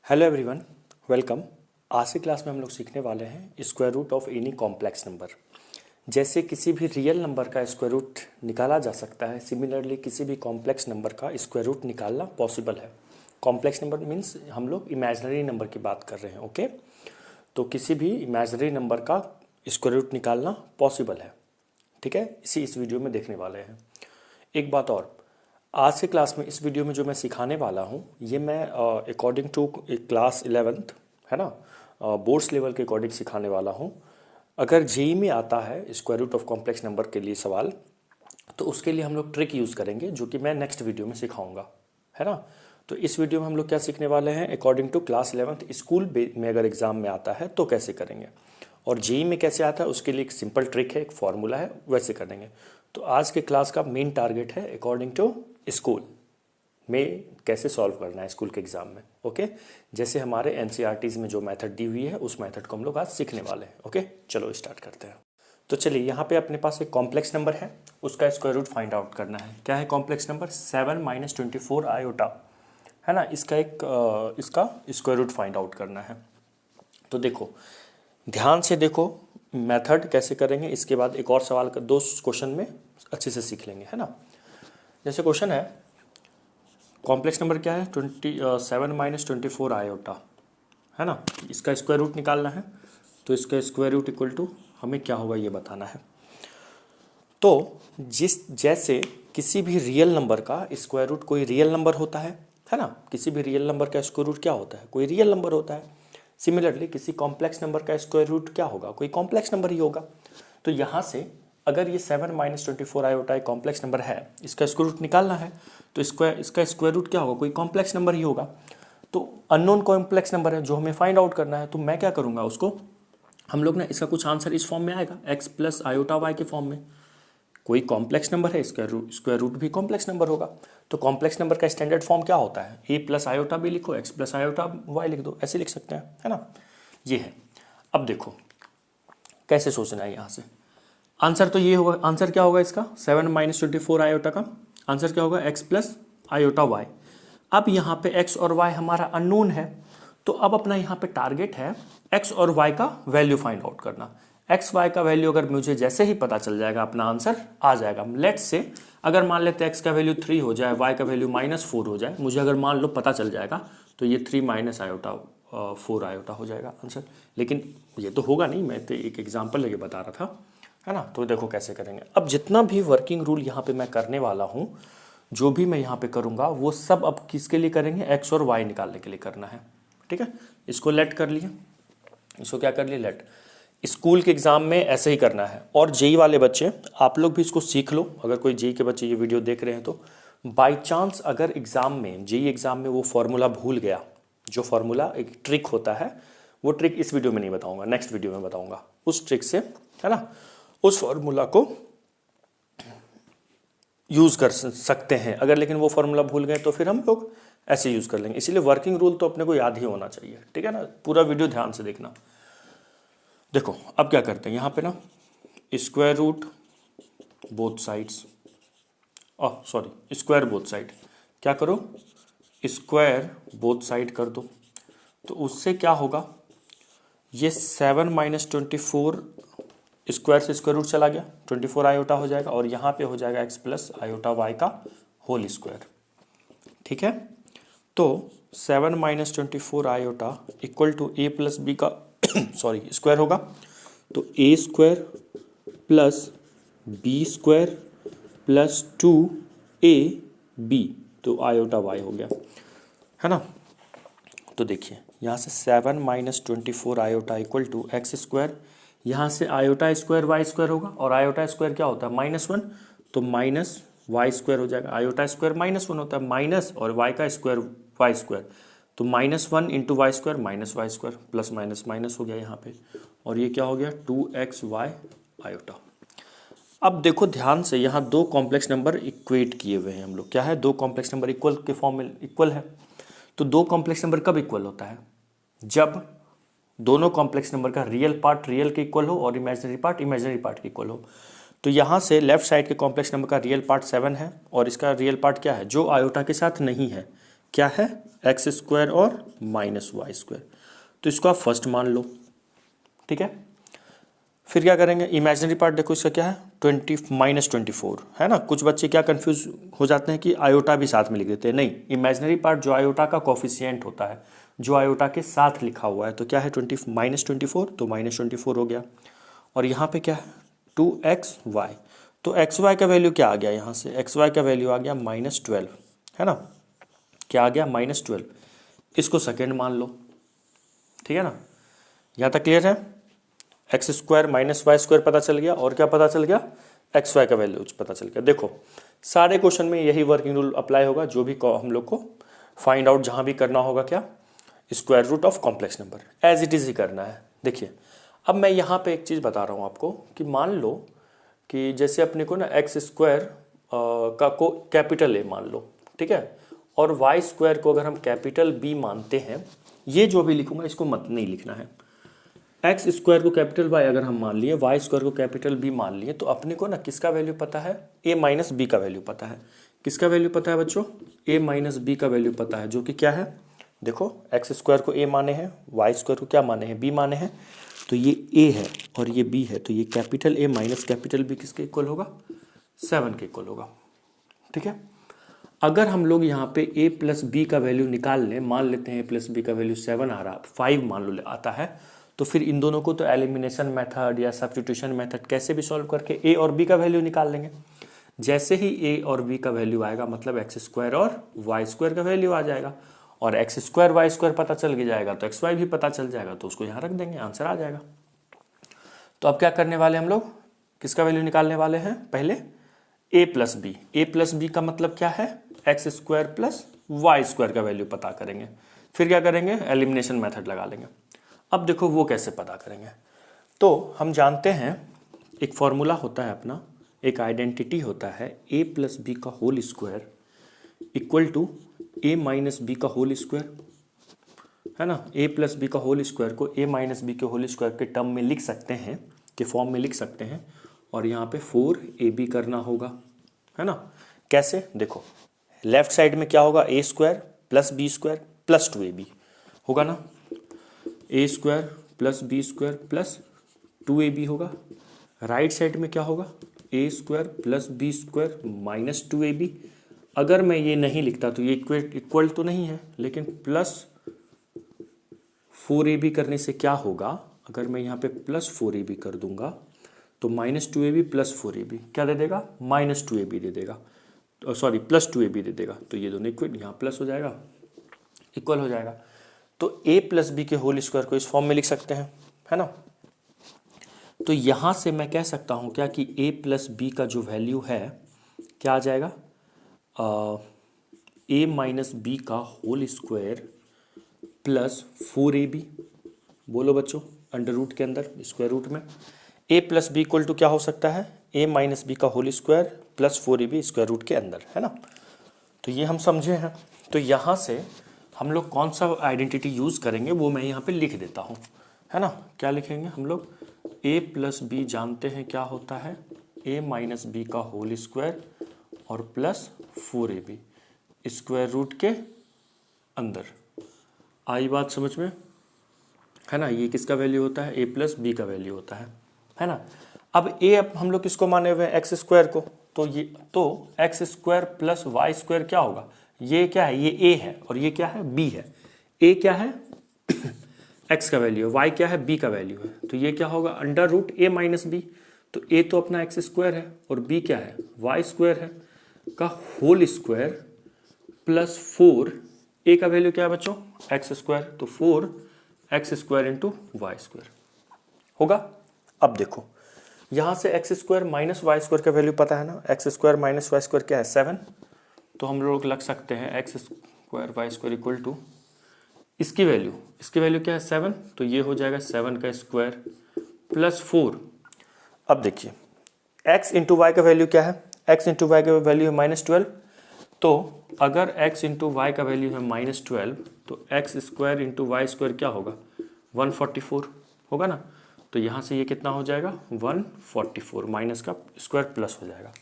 Hello everyone, welcome. आज की class में हम लोग सीखने वाले हैं square root of any complex number. जैसे किसी भी रियल नंबर का स्क्वायर रूट निकाला जा सकता है, सिमिलरली किसी भी कॉम्प्लेक्स नंबर का स्क्वायर रूट निकालना पॉसिबल है। कॉम्प्लेक्स नंबर मीन्स हम लोग इमेजिनरी नंबर की बात कर रहे हैं, ओके। तो किसी भी इमेजिनरी नंबर का स्क्वायर रूट निकालना पॉसिबल है, ठीक है। इस वीडियो में देखने वाले हैं। एक बात और, आज के क्लास में इस वीडियो में जो मैं सिखाने वाला हूँ ये मैं अकॉर्डिंग टू क्लास 11th है ना, बोर्ड्स लेवल के अकॉर्डिंग सिखाने वाला हूँ। अगर जेई में आता है square root of complex number के लिए सवाल, तो उसके लिए हम लोग ट्रिक यूज़ करेंगे जो कि मैं नेक्स्ट वीडियो में सिखाऊंगा, है ना। तो इस वीडियो में हम लोग क्या सीखने वाले हैं, according to class 11th school में अगर एग्ज़ाम में आता है तो कैसे करेंगे, और जेई में कैसे आता है उसके लिए एक सिंपल ट्रिक है, एक फॉर्मूला है, वैसे करेंगे। तो आज के क्लास का मेन टारगेट है अकॉर्डिंग टू स्कूल में कैसे सॉल्व करना है स्कूल के एग्जाम में, ओके। जैसे हमारे एनसीईआरटीज़ में जो मेथड दी हुई है उस मेथड को हम लोग आज सीखने वाले हैं, ओके। चलो स्टार्ट करते हैं। तो चलिए, यहाँ पे अपने पास एक कॉम्प्लेक्स नंबर है, उसका स्क्वायर रूट फाइंड आउट करना है। क्या है कॉम्प्लेक्स नंबर? 7 - 24 आयोटा, है ना। इसका स्क्वायर रूट फाइंड आउट करना है। तो देखो, ध्यान से देखो मेथड कैसे करेंगे, इसके बाद एक और सवाल का 2 क्वेश्चन में अच्छे से सीख लेंगे, है ना। जैसे क्वेश्चन है, कॉम्प्लेक्स नंबर क्या है? 7 - 24 आयोटा, है ना। इसका स्क्वायर रूट निकालना है। तो इसका स्क्वायर रूट इक्वल टू हमें क्या होगा ये बताना है। तो जैसे किसी भी रियल नंबर का स्क्वायर रूट, कोई रियल नंबर होता है ना। किसी भी रियल नंबर का स्क्वायर रूट क्या होता है? कोई रियल नंबर होता है। सिमिलरली किसी कॉम्प्लेक्स नंबर का स्क्वायर रूट क्या होगा? कोई कॉम्प्लेक्स नंबर ही होगा। तो यहाँ से अगर ये 7 - 24 आयोटा एक कॉम्प्लेक्स नंबर है, इसका स्क्वायर रूट निकालना है, तो इसका स्क्वायर रूट क्या होगा? कोई कॉम्प्लेक्स नंबर ही होगा। तो अननोन कॉम्प्लेक्स नंबर है जो हमें फाइंड आउट करना है। तो मैं क्या करूँगा, उसको हम लोग ना, इसका कुछ आंसर इस फॉर्म में आएगा, x + आयोटा y के फॉर्म में। कोई कॉम्प्लेक्स नंबर है, स्क्वायर रूट भी कॉम्प्लेक्स नंबर होगा। तो कॉम्प्लेक्स नंबर का स्टैंडर्ड फॉर्म क्या होता है? a + आयोटा भी लिखो, x + आयोटा y लिख दो, ऐसे लिख सकते हैं, है ना। ये है। अब देखो कैसे सोचना है यहाँ से। आंसर तो ये होगा, आंसर क्या होगा इसका? 7 - 24 आयोटा का आंसर क्या होगा? x + iota y। अब यहाँ पे x और y हमारा अननोन है, तो अब अपना यहाँ पे टारगेट है x और y का वैल्यू फाइंड आउट करना। x y का वैल्यू अगर मुझे जैसे ही पता चल जाएगा, अपना आंसर आ जाएगा। लेट्स से अगर मान लेते हैं x का वैल्यू 3 हो जाए, y का वैल्यू -4 हो जाए, मुझे अगर मान लो पता चल जाएगा, तो ये 3 - आयोटा 4 आयोटा हो जाएगा आंसर। लेकिन ये तो होगा नहीं, मैं तो एक एग्जाम्पल लेके बता रहा था, है ना। तो देखो कैसे करेंगे। अब जितना भी वर्किंग रूल यहाँ पे मैं करने वाला हूँ, जो भी मैं यहाँ पे करूँगा, वो सब अब किसके लिए करेंगे? x और y निकालने के लिए करना है, ठीक है। इसको लेट कर लिए, इसको क्या कर लिए? लेट। स्कूल के एग्ज़ाम में ऐसे ही करना है। और जेई वाले बच्चे, आप लोग भी इसको सीख लो। अगर कोई जेई के बच्चे ये वीडियो देख रहे हैं तो बाई चांस अगर एग्ज़ाम में, जेई एग्ज़ाम में वो फार्मूला भूल गया, जो फार्मूला एक ट्रिक होता है, वो ट्रिक इस वीडियो में नहीं बताऊंगा, नेक्स्ट वीडियो में बताऊंगा। उस ट्रिक से, है ना, उस फार्मूला को यूज़ कर सकते हैं अगर। लेकिन वो फार्मूला भूल गए तो फिर हम लोग ऐसे यूज़ कर लेंगे। इसीलिए वर्किंग रूल तो अपने को याद ही होना चाहिए, ठीक है ना। पूरा वीडियो ध्यान से देखना। देखो अब क्या करते हैं यहाँ पे ना, square root both sides, sorry square both side, क्या करो? स्क्वायर बोथ साइड कर दो। तो उससे क्या होगा, ये 7 - 24 स्क्वायर से स्क्वायर रूट चला गया, 24 आयोटा हो जाएगा, और यहाँ पे हो जाएगा x + आयोटा y का होल स्क्वायर, ठीक है। तो 7 - 24 iota equal to a + b का सॉरी स्क्वायर होगा। तो a square + b square + 2ab, तो आयोटा y हो गया, है ना। तो देखिए यहाँ से 7 - 24 iota equal to x square, यहाँ से आयोटा स्क्वायर वाई स्क्वायर होगा, और आयोटा स्क्वायर क्या होता है? -1, तो -y स्क्वायर हो जाएगा। आयोटा स्क्वायर -1 होता है, माइनस और y का स्क्वायर y स्क्वायर, तो -1 × y square -y square, plus minus minus हो गया यहाँ पे, और ये क्या हो गया? 2xy iota. अब देखो ध्यान से, यहाँ 2 कॉम्प्लेक्स नंबर इक्वेट किए हुए हैं हम लोग। क्या है? 2 कॉम्प्लेक्स नंबर इक्वल के फॉर्म में इक्वल है। तो 2 कॉम्प्लेक्स नंबर कब इक्वल होता है? जब दोनों कॉम्प्लेक्स नंबर का रियल पार्ट रियल के इक्वल हो और इमेजिनरी पार्ट इमेजिनरी पार्ट के इक्वल हो। तो यहाँ से लेफ्ट साइड के कॉम्प्लेक्स नंबर का रियल पार्ट 7 है, और इसका रियल पार्ट क्या है? जो आयोटा के साथ नहीं है, क्या है, एक्स स्क्वायर और माइनस वाई स्क्वायर। तो इसको आप फर्स्ट मान लो, ठीक है। फिर क्या करेंगे, इमेजिनरी पार्ट देखो इसका क्या है, 24 है ना। कुछ बच्चे क्या कंफ्यूज हो जाते हैं कि आयोटा भी साथ में लिख देते हैं। नहीं, इमेजिनरी पार्ट जो आयोटा का कोफिशिएंट होता है, जो आयोटा के साथ लिखा हुआ है, तो क्या है -24, तो -24 हो गया। और यहाँ पे क्या है 2xy, तो xy का वैल्यू क्या आ गया, यहाँ से xy का वैल्यू आ गया -12, है ना। क्या आ गया -12, इसको सेकेंड मान लो, ठीक है ना। यहाँ तक क्लियर है। X square minus y square पता चल गया, और क्या पता चल गया, एक्स वाई का वैल्यू पता चल गया। देखो सारे क्वेश्चन में यही वर्किंग रूल अप्लाई होगा, जो भी हम लोग को फाइंड आउट जहाँ भी करना होगा, क्या, square root of complex number as it is ही करना है। देखिए अब मैं यहाँ पे एक चीज़ बता रहा हूँ आपको कि मान लो कि जैसे अपने को ना एक्स स्क्वायर का को कैपिटल ए मान लो, ठीक है, और वाई स्क्वायर को अगर हम कैपिटल बी मानते हैं, ये जो भी लिखूंगा इसको मत नहीं लिखना है। एक्स स्क्वायर को कैपिटल वाई अगर हम मान लिए, वाई स्क्वायर को कैपिटल बी मान लिए, तो अपने को ना किसका वैल्यू पता है, ए माइनस बी का वैल्यू पता है। किसका वैल्यू पता है बच्चों, ए माइनस बी का वैल्यू पता है, जो कि क्या है, देखो एक्स स्क्वायर को ए माने हैं, वाई स्क्वायर को क्या माने हैं, बी माने हैं। तो ये ए है और ये बी है, तो ये capital A minus capital B किसके इक्वल होगा, 7 के इक्वल होगा, ठीक है। अगर हम लोग यहाँ पे a प्लस बी का वैल्यू निकाल लें, मान लेते हैं a प्लस बी का वैल्यू 7 आ रहा, 5 मान लो आता है, तो फिर इन दोनों को तो एलिमिनेशन मेथड या सब्स्टिट्यूशन मेथड कैसे भी सॉल्व करके a और b का वैल्यू निकाल लेंगे। जैसे ही a और b का वैल्यू आएगा, मतलब एक्स स्क्वायर और वाई स्क्वायर का वैल्यू आ जाएगा, और एक्स स्क्वायर वाई स्क्वायर पता चल जाएगा तो एक्स वाई भी पता चल जाएगा, तो उसको यहाँ रख देंगे, आंसर आ जाएगा। तो अब क्या करने वाले हम लोग, किसका वैल्यू निकालने वाले हैं, पहले a प्लस बी का मतलब क्या है, x square plus y square का वैल्यू पता करेंगे। फिर क्या करेंगे, एलिमिनेशन मेथड लगा लेंगे। अब देखो वो कैसे पता करेंगे, तो हम जानते हैं एक फॉर्मूला होता है अपना, एक आइडेंटिटी होता है, a प्लस बी का whole square equal to a minus B का होल स्क्वायर, है ना। a प्लस बी का होल स्क्वायर को a माइनस बी के होल स्क्वायर के टर्म में लिख सकते हैं, के फॉर्म में लिख सकते हैं, और यहाँ पे 4ab करना होगा, है ना। कैसे, देखो लेफ्ट साइड में क्या होगा, a square plus B square plus 2ab होगा ना, a square plus B square plus 2ab होगा। राइट साइड में क्या होगा, a square plus B square minus 2ab। अगर मैं ये नहीं लिखता तो ये इक्वल तो नहीं है, लेकिन प्लस 4ab करने से क्या होगा, अगर मैं यहाँ पे प्लस 4ab कर दूंगा तो माइनस 2ab प्लस 4ab क्या दे देगा, माइनस 2ab दे देगा, सॉरी प्लस 2ab दे देगा। तो ये दोनों इक्वल, यहाँ प्लस हो जाएगा, इक्वल हो जाएगा। तो a प्लस बी के होल स्क्वायर को इस फॉर्म में लिख सकते हैं, है ना। तो यहाँ से मैं कह सकता हूँ क्या कि a प्लस बी का जो वैल्यू है क्या आ जाएगा, a माइनस बी का होल स्क्वायर प्लस 4ab। बोलो बच्चों, अंडर रूट के अंदर स्क्वायर रूट में a plus B equal to क्या हो सकता है, a माइनस बी का whole square plus 4ab square root के अंदर, है ना। तो ये हम समझे हैं। तो यहाँ से हम लोग कौन सा आइडेंटिटी यूज़ करेंगे वो मैं यहाँ पे लिख देता हूँ, है ना। क्या लिखेंगे हम लोग, a प्लस बी जानते हैं क्या होता है, a माइनस बी का होल स्क्वायर और प्लस 4ab स्क्वायर रूट के अंदर। आई बात समझ में, है ना। ये किसका वैल्यू होता है, a प्लस बी का वैल्यू होता है ना। अब a अब हम लोग किसको माने हुए हैं, एक्स स्क्वायर को, तो ये तो x square plus y square क्या होगा, ये क्या है, ये a है और ये क्या है, b है। a क्या है x का वैल्यू है, y क्या है, b का वैल्यू है, तो ये क्या होगा, under root a minus B. तो a तो अपना एक्स स्क्वायर है और b क्या है, वाई स्क्वायर है का होल स्क्वायर प्लस 4, a का वैल्यू क्या है बच्चों, एक्स स्क्वायर, तो 4x square into y square होगा। अब देखो यहाँ से x square minus y square का वैल्यू पता है ना, x square minus y square क्या है, 7। तो हम लोग लग सकते हैं x square y square equal to इसकी वैल्यू क्या है, 7। तो ये हो जाएगा 7 का स्क्वायर प्लस 4। अब देखिए x इंटू वाई का वैल्यू क्या है, x इंटू वाई का वैल्यू है -12। तो अगर x इंटू वाई का वैल्यू है -12, तो x square into y square क्या होगा, 144 होगा ना। तो यहाँ से ये कितना हो जाएगा, 144 माइनस का स्क्वायर प्लस हो जाएगा।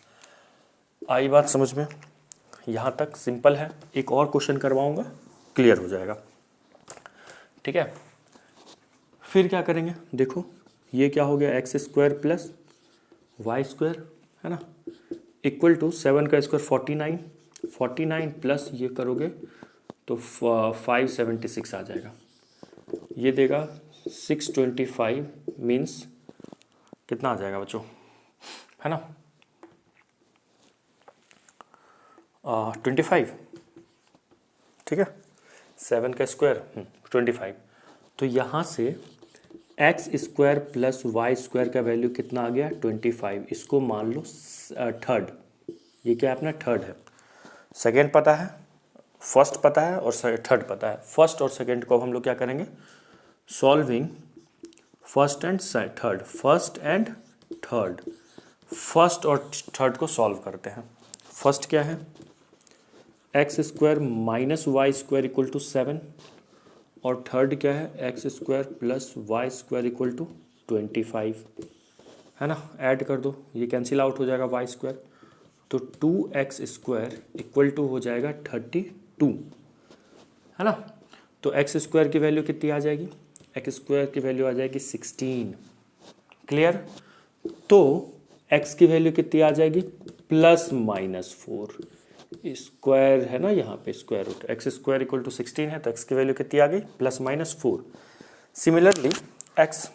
आई बात समझ में, यहाँ तक सिंपल है। एक और क्वेश्चन करवाऊंगा, क्लियर हो जाएगा। ठीक है, फिर क्या करेंगे, देखो ये क्या हो गया, x square plus y square, है ना, इक्वल टू 7 का स्क्वायर 49, 49 प्लस ये करोगे तो 576 आ जाएगा। ये देगा 625 मीन्स कितना आ जाएगा बच्चों, है ना, 25। ठीक है, 7 का स्क्वायर 25। तो यहाँ से x square plus y square का वैल्यू कितना आ गया, 25। इसको मान लो थर्ड, ये क्या है अपना थर्ड है। सेकेंड पता है, फर्स्ट पता है और थर्ड पता है। फर्स्ट और सेकेंड को हम लोग क्या करेंगे, solving first and third, first and third, first और थर्ड को सॉल्व करते हैं। फर्स्ट क्या है, x square minus y square equal to 7, और थर्ड क्या है, x square plus y square equal to 25, है ना। ऐड कर दो, ये कैंसिल आउट हो जाएगा वाई स्क्वायर, तो 2x स्क्वायर इक्वल टू हो जाएगा 32, है ना। तो एक्स स्क्वायर की वैल्यू कितनी आ जाएगी, एक्स स्क्वायर की वैल्यू आ जाएगी 16, क्लियर। तो x की वैल्यू कितनी आ जाएगी, प्लस माइनस 4 स्क्वायर, है ना, यहाँ पे square root x square equal to 16 है, तो x की वैल्यू कितनी आ गई, plus minus 4। Similarly x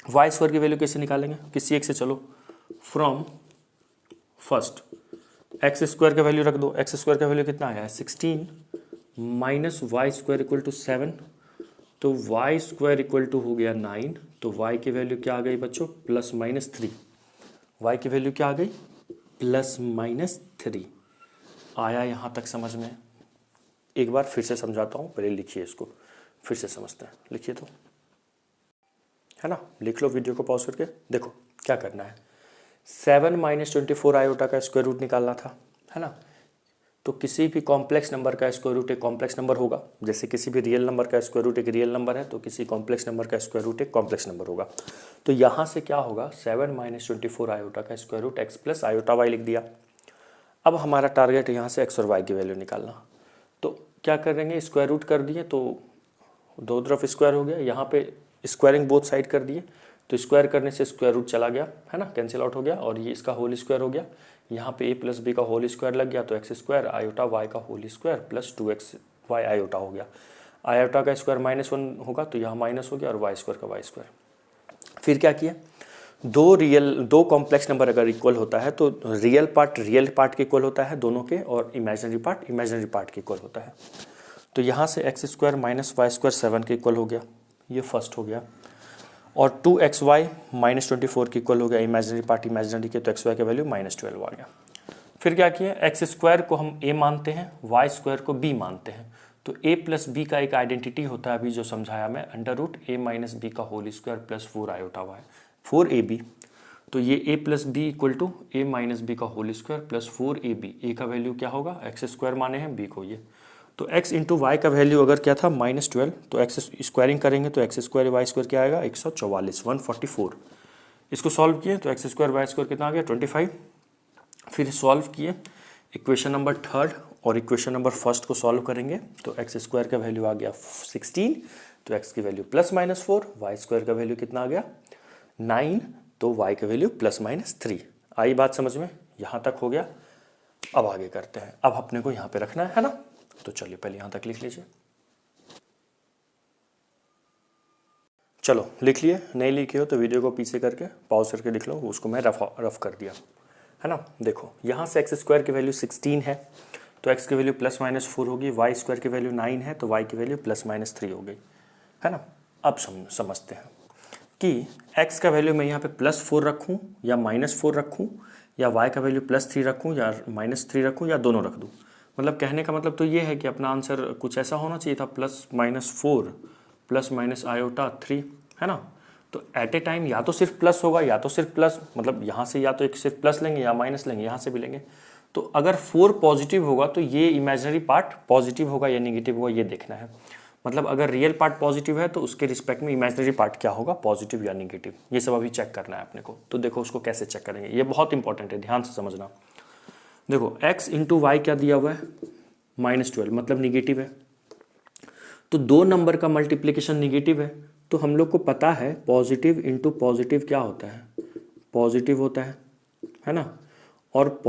y square की वैल्यू कैसे निकालेंगे, किसी एक से चलो, फ्रॉम फर्स्ट एक्स स्क्वायर का वैल्यू रख दो। एक्स स्क्वायर का वैल्यू कितना आया है 16 minus y square equal to 7, तो वाई स्क्वायर इक्वल टू हो गया 9, तो वाई की वैल्यू क्या आ गई बच्चों, प्लस माइनस 3। वाई की वैल्यू क्या आ गई, प्लस माइनस 3। आया यहाँ तक समझ में, एक बार फिर से समझाता हूँ, पहले लिखिए इसको, फिर से समझते हैं, लिखिए तो, है ना, लिख लो वीडियो को पॉज करके। देखो क्या करना है, 7 माइनस 24 आयोटा का स्क्वायर रूट निकालना था, है ना। तो किसी भी कॉम्प्लेक्स नंबर का स्क्वायर रूट एक कॉम्प्लेक्स नंबर होगा, जैसे किसी भी रियल नंबर का स्क्वायर रूट एक रियल नंबर है, तो किसी कॉम्प्लेक्स नंबर का स्क्वायर रूट एक कॉम्प्लेक्स नंबर होगा। तो यहाँ से क्या होगा, 7 माइनस 24 आयोटा का square root x plus iota y लिख दिया। अब हमारा टारगेट यहाँ से एक्स और वाई की वैल्यू निकालना। तो क्या करेंगे, स्क्वायर रूट कर दिए तो दो तरफ स्क्वायर हो गया, यहाँ पे स्क्वायरिंग बोथ साइड कर दिए, तो स्क्वायर करने से स्क्वायर रूट चला गया, है ना, कैंसिल आउट हो गया, और ये इसका होल स्क्वायर हो गया। यहाँ पे a प्लस बी का होल स्क्वायर लग गया, तो एक्स स्क्वायर आयोटा वाई का whole square plus 2x y iota हो गया। आयोटा का स्क्वायर -1 होगा, तो यहाँ माइनस हो गया, और वाई स्क्वायर का वाई स्क्वायर। फिर क्या किया, दो कॉम्प्लेक्स नंबर अगर इक्वल होता है तो रियल पार्ट के इक्वल होता है दोनों के, और इमेजिनरी पार्ट के इक्वल होता है। तो यहाँ से x square minus y square 7 के इक्वल हो गया, ये फर्स्ट हो गया, और 2xy माइनस 24 के इक्वल हो गया, इमेजिनरी पार्ट इमेजिनरी के, तो एक्स वाई का वैल्यू -12 आ गया। फिर क्या किया, एक्स स्क्वायर को हम a मानते हैं, वाई स्क्वायर को b मानते हैं, तो a प्लस बी का एक आइडेंटिटी होता है, अभी जो समझाया मैं, under root a minus B का whole square plus 4 iota y, 4ab। तो ये a plus B equal to a minus B का whole square plus 4ab। a का वैल्यू क्या होगा, एक्स स्क्वायर माने हैं b को ये, तो x इंटू वाई का वैल्यू अगर क्या था -12, तो x स्क्वायरिंग करेंगे तो एक्स स्क्वायर वाई स्क्वायर क्या आएगा 144, 144। इसको सॉल्व किए तो एक्स स्क्वायर वाई स्क्वायर कितना आ गया 25। फिर सॉल्व किए इक्वेशन नंबर थर्ड और इक्वेशन नंबर फर्स्ट को सॉल्व करेंगे, तो एक्स स्क्वायर का वैल्यू आ गया 16, तो x की वैल्यू +-4, वाई स्क्वायर का वैल्यू कितना आ गया 9, तो y का वैल्यू +-3। आई बात समझ में, यहाँ तक हो गया। अब आगे करते हैं, अब अपने को यहाँ पे रखना है ना, तो चलिए पहले यहाँ तक लिख लीजिए। चलो लिख लिए, नहीं लिखे हो तो वीडियो को पीछे करके पॉज करके लिख लो, उसको मैं रफ कर दिया, है ना। देखो यहाँ से एक्स स्क्वायर की वैल्यू 16 है, तो x की वैल्यू +-4 होगी, वाई स्क्वायर की वैल्यू 9 है, तो y की वैल्यू +-3 हो गई, है ना। अब समझते हैं कि x का वैल्यू मैं यहाँ पे +4 रखूँ या -4 रखूँ, या y का वैल्यू +3 रखूँ या -3 रखूँ, या दोनों रख दूँ। मतलब कहने का मतलब तो ये है कि अपना आंसर कुछ ऐसा होना चाहिए था, +-4 + आयोटा 3, है ना। तो एट ए टाइम या तो सिर्फ प्लस होगा या तो सिर्फ प्लस, मतलब यहाँ से या तो एक सिर्फ प्लस लेंगे या माइनस लेंगे, यहाँ से भी लेंगे। तो अगर 4 पॉजिटिव होगा तो ये इमेजिनरी पार्ट पॉजिटिव होगा या नेगेटिव होगा, ये देखना है। मतलब अगर रियल पार्ट पॉजिटिव है तो उसके रिस्पेक्ट में इमेजिनरी पार्ट क्या होगा, पॉजिटिव या नेगेटिव, ये सब अभी चेक करना है अपने को। तो देखो उसको कैसे चेक करेंगे, ये बहुत इंपॉर्टेंट है, ध्यान से समझना। देखो x इंटू वाई क्या दिया हुआ है, -12, मतलब निगेटिव है। तो दो नंबर का मल्टीप्लिकेशन निगेटिव है, तो हम लोग को पता है पॉजिटिव इंटू पॉजिटिव क्या होता है, पॉजिटिव होता है ना। और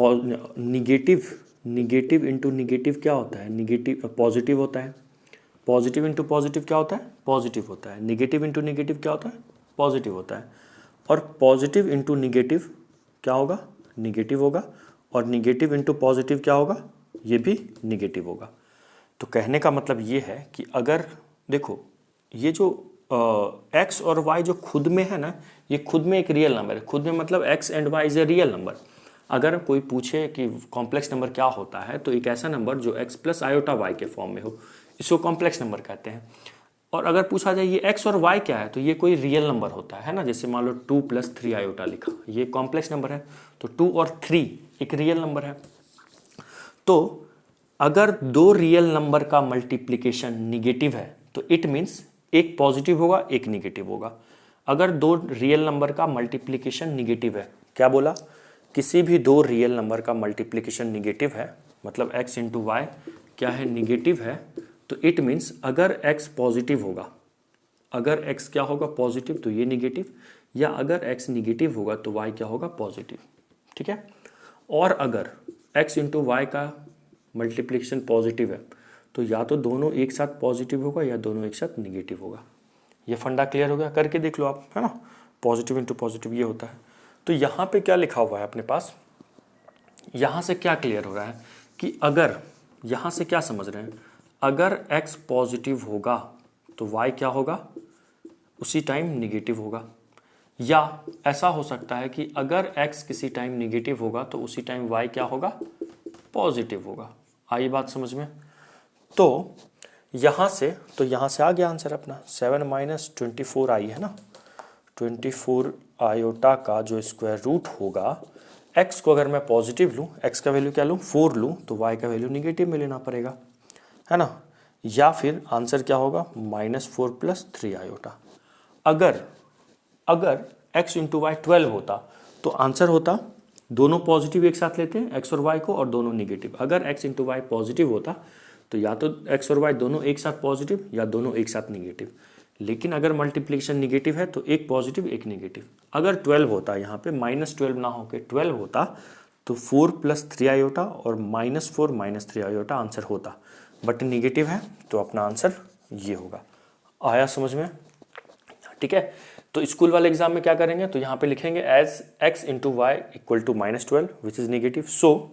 निगेटिव निगेटिव इंटू निगेटिव क्या होता है, निगेटिव पॉजिटिव होता है। पॉजिटिव इंटू पॉजिटिव क्या होता है, पॉजिटिव होता है। निगेटिव इंटू निगेटिव क्या होता है, पॉजिटिव होता है। और पॉजिटिव इंटू निगेटिव क्या होगा, निगेटिव होगा। और निगेटिव इंटू पॉजिटिव क्या होगा, ये भी निगेटिव होगा। तो कहने का मतलब ये है कि अगर देखो ये जो एक्स और वाई जो खुद में है ना, ये खुद में एक रियल नंबर है। खुद में मतलब x and y is a real number. अगर कोई पूछे कि कॉम्प्लेक्स नंबर क्या होता है, तो एक ऐसा नंबर जो एक्स प्लस आयोटा वाई के फॉर्म में हो, इसको कॉम्प्लेक्स नंबर कहते हैं। और अगर पूछा जाए ये एक्स और वाई क्या है, तो ये कोई रियल नंबर होता है ना। जैसे मान लो 2 + 3 आयोटा लिखा, ये कॉम्प्लेक्स नंबर है। तो 2 और 3 एक रियल नंबर है। तो अगर दो रियल नंबर का मल्टीप्लिकेशन निगेटिव है, तो इट मीन्स एक पॉजिटिव होगा एक निगेटिव होगा। अगर दो रियल नंबर का मल्टीप्लिकेशन निगेटिव है, क्या बोला, किसी भी दो रियल नंबर का मल्टीप्लिकेशन निगेटिव है, मतलब x इंटू वाई क्या है, निगेटिव है, तो इट मीन्स अगर x पॉजिटिव होगा, अगर x क्या होगा पॉजिटिव, तो ये निगेटिव, या अगर x निगेटिव होगा तो y क्या होगा, पॉजिटिव। ठीक है। और अगर x इंटू वाई का मल्टीप्लिकेशन पॉजिटिव है, तो या तो दोनों एक साथ पॉजिटिव होगा या दोनों एक साथ निगेटिव होगा। ये फंडा क्लियर हो गया, करके देख लो आप, है ना। पॉजिटिव इंटू पॉजिटिव ये होता है। तो यहाँ पे क्या लिखा हुआ है अपने पास, यहाँ से क्या क्लियर हो रहा है कि अगर, यहाँ से क्या समझ रहे हैं, अगर x पॉजिटिव होगा तो y क्या होगा, उसी टाइम निगेटिव होगा। या ऐसा हो सकता है कि अगर x किसी टाइम निगेटिव होगा तो उसी टाइम y क्या होगा, पॉजिटिव होगा। आई बात समझ में। तो यहाँ से आ गया आंसर अपना 7 - 24 आई है ना। 24 आयोटा का जो स्क्वायर रूट होगा, x को अगर मैं पॉजिटिव लूँ, x का वैल्यू क्या लूँ, 4 लूँ, तो y का वैल्यू निगेटिव में लेना पड़ेगा, है ना। या फिर आंसर क्या होगा, -4 + 3 आयोटा। अगर x इंटू वाई 12 होता, तो आंसर होता, दोनों पॉजिटिव एक साथ लेते हैं x और y को, और दोनों निगेटिव। अगर x इंटू वाई पॉजिटिव होता, तो या तो x और y दोनों एक साथ पॉजिटिव या दोनों एक साथ निगेटिव। लेकिन अगर मल्टीप्लिकेशन निगेटिव है तो एक पॉजिटिव एक निगेटिव। अगर 12 होता, यहाँ पे -12 ना होके 12 होता, तो 4 + 3 आयोटा और -4 - 3 आयोटा आंसर होता। बट निगेटिव है तो अपना आंसर ये होगा। आया समझ में। ठीक है। तो स्कूल वाले एग्जाम में क्या करेंगे, तो यहाँ पे लिखेंगे as x into y equal to -12 which is negative, so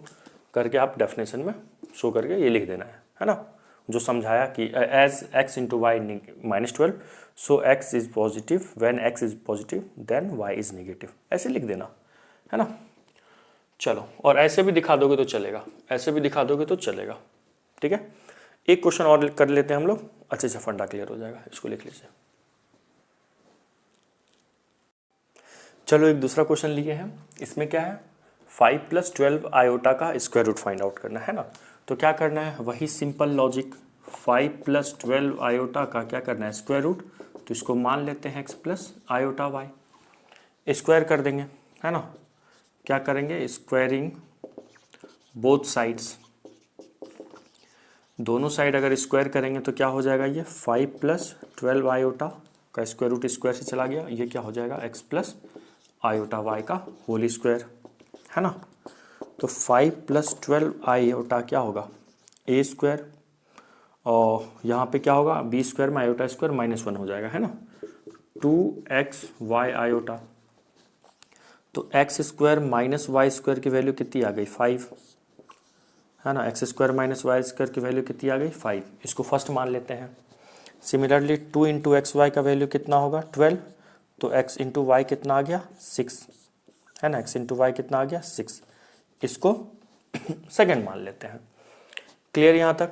करके आप डेफिनेशन में शो करके ये लिख देना है ना। जो समझाया कि as x into y -12, so x is positive, when x is positive then y is negative, ऐसे लिख देना, है ना। चलो, और ऐसे भी दिखा दोगे तो चलेगा, ऐसे भी दिखा दोगे तो चलेगा। ठीक है। एक क्वेश्चन और कर लेते हैं हम लोग, अच्छे से फंडा क्लियर हो जाएगा। इसको लिख लीजिए। चलो, एक दूसरा क्वेश्चन लिए हैं। इसमें क्या है, 5 + 12 आयोटा का स्क्वायर रूट फाइंड आउट करना है ना। तो क्या करना है, वही सिंपल लॉजिक, 5 + 12 आयोटा का क्या करना है, स्क्वायर रूट। तो इसको मान लेते हैं x plus iota y, square कर देंगे, है ना। क्या करेंगे, स्क्वायरिंग बोथ साइड्स, दोनों साइड अगर स्क्वायर करेंगे तो क्या हो जाएगा, ये 5 + 12 आयोटा का स्क्वायर रूट स्क्वायर से चला गया, ये क्या हो जाएगा, x प्लस आयोटा वाई का होल स्क्वायर, है ना। तो 5 + 12 आयोटा क्या होगा, a स्क्वायर, और यहाँ पे क्या होगा, b स्क्वायर में आयोटा स्क्वायर -1 हो जाएगा, है ना। 2xy आयोटा, तो x square minus y square की वैल्यू कितनी आ गई, 5, है ना। x square minus y square की वैल्यू कितनी आ गई, 5। इसको फर्स्ट मान लेते हैं। सिमिलरली 2 × xy का वैल्यू कितना होगा, 12, तो x इंटू वाई कितना आ गया, 6, है ना। x इंटू वाई कितना आ गया, 6। इसको सेकेंड मान लेते हैं। क्लियर यहाँ तक।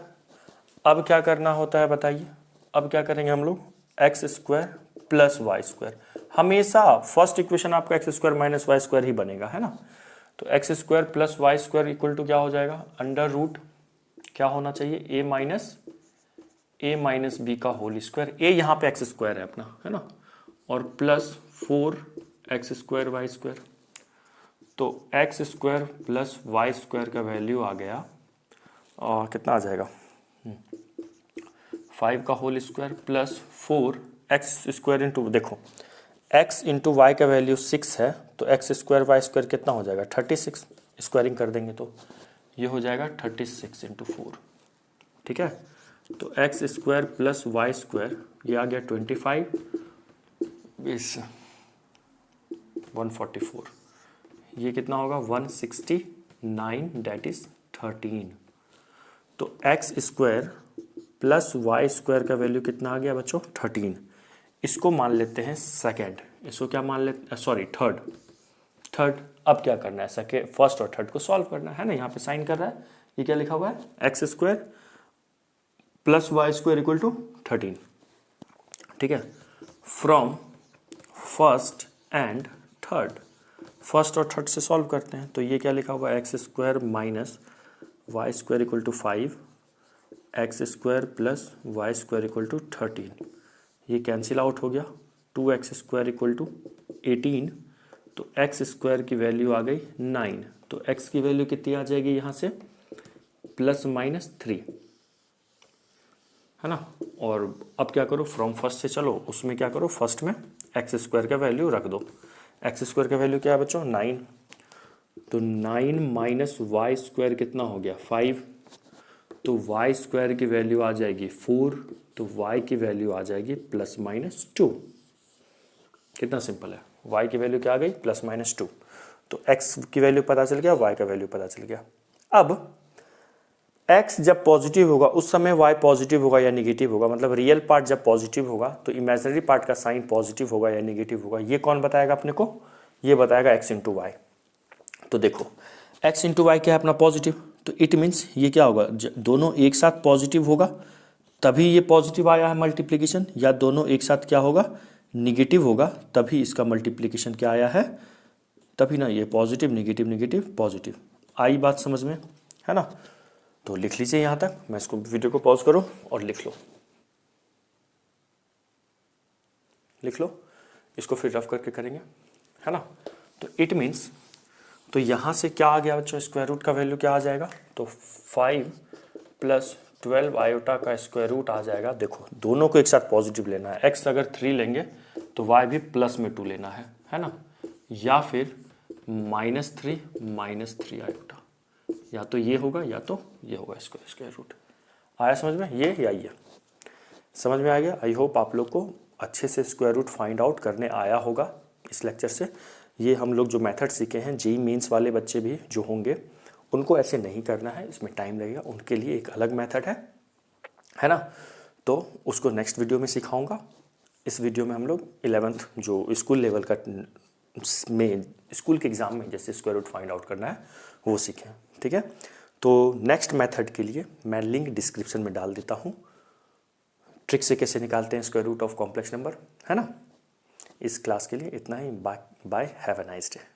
अब क्या करना होता है बताइए, अब क्या करेंगे हम लोग, x square plus y square, हमेशा फर्स्ट इक्वेशन आपका x square minus y square ही बनेगा, है ना। तो x square plus y square equal to क्या हो जाएगा, अंडर रूट क्या होना चाहिए, ए माइनस बी का होल स्क्वायर। ए यहाँ पे एक्स स्क्वायर है अपना, है ना, और प्लस 4x² वाई स्क्वायर। तो x square plus y square का वैल्यू आ गया और कितना आ जाएगा 5 का whole square plus 4 x square into, देखो x इंटू वाई का वैल्यू 6 है तो एक्स स्क्वायर वाई स्क्वायर कितना हो जाएगा 36, स्क्वायरिंग कर देंगे तो ये हो जाएगा 36 इंटू 4। ठीक है, तो x square plus y square ये आ गया 25 इस 144, ये कितना होगा 169 दैट इज 13। तो x square plus y square का वैल्यू कितना आ गया बच्चों 13। इसको मान लेते हैं सेकेंड, इसको क्या मान लेते, सॉरी थर्ड। अब क्या करना है, सेकेंड फर्स्ट और थर्ड को सॉल्व करना है ना। यहाँ पे साइन कर रहा है, ये क्या लिखा हुआ है x square plus y square equal to 13। ठीक है, from first and third, first और थर्ड से सॉल्व करते हैं। तो ये क्या लिखा हुआ है x square minus y square equal to 5, x square plus y square equal to 13, ये कैंसिल आउट हो गया। 2x स्क्वायर इक्वल टू 18, तो एक्स स्क्वायर की वैल्यू आ गई 9, तो x की वैल्यू कितनी आ जाएगी यहाँ से प्लस माइनस 3, है ना। और अब क्या करो, फ्रॉम फर्स्ट से चलो, उसमें क्या करो फर्स्ट में एक्स स्क्वायर का वैल्यू रख दो। एक्स स्क्वायर का वैल्यू क्या है बच्चों 9, तो 9 माइनस वाई स्क्वायर कितना हो गया 5, तो वाई स्क्वायर की वैल्यू आ जाएगी 4, तो y की वैल्यू आ जाएगी प्लस माइनस 2। कितना सिंपल है, y की वैल्यू क्या आ गई प्लस माइनस 2, तो x की वैल्यू पता चल गया, y का वैल्यू पता चल गया। अब x जब पॉजिटिव होगा उस समय y पॉजिटिव होगा या निगेटिव होगा, मतलब रियल पार्ट जब पॉजिटिव होगा तो इमेजिनरी पार्ट का साइन पॉजिटिव होगा या निगेटिव होगा, ये कौन बताएगा अपने को, ये बताएगा x इंटू वाई। तो देखो x इंटू वाई क्या है अपना पॉजिटिव, तो इट मीन्स ये क्या होगा, दोनों एक साथ पॉजिटिव होगा तभी ये पॉजिटिव आया है मल्टीप्लिकेशन, या दोनों एक साथ क्या होगा निगेटिव होगा तभी इसका मल्टीप्लिकेशन क्या आया है, तभी ना ये पॉजिटिव निगेटिव निगेटिव पॉजिटिव। आई बात समझ में, है ना। तो लिख लीजिए यहाँ तक, मैं इसको वीडियो को पॉज करो और लिख लो, इसको फिर रफ करके करेंगे, है ना। तो इट मीन्स, तो यहाँ से क्या आ गया बच्चों, स्क्वायर रूट का वैल्यू क्या आ जाएगा, तो 5 प्लस 12 आयोटा का स्क्वायर रूट आ जाएगा। देखो दोनों को एक साथ पॉजिटिव लेना है, x अगर 3 लेंगे तो y भी प्लस में 2 लेना है ना, या फिर -3 आयोटा, या तो ये होगा या तो ये होगा स्क्वायर रूट। आया समझ में, ये या ये समझ में आ गया। आई होप आप लोग को अच्छे से स्क्वायर रूट फाइंड आउट करने आया होगा इस लेक्चर से। ये हम लोग जो मेथड सीखे हैं, जेईई मेंस वाले बच्चे भी जो होंगे उनको ऐसे नहीं करना है, इसमें टाइम लगेगा, उनके लिए एक अलग मेथड है ना। तो उसको नेक्स्ट वीडियो में सिखाऊंगा। इस वीडियो में हम लोग 11th जो स्कूल लेवल का में स्कूल के एग्ज़ाम में जैसे स्क्वायर रूट फाइंड आउट करना है वो सीखें। ठीक है, तो नेक्स्ट मेथड के लिए मैं लिंक डिस्क्रिप्शन में डाल देता हूँ, ट्रिक से कैसे निकालते हैं square root of complex number, है ना। इस क्लास के लिए इतना ही, bye, have a nice day.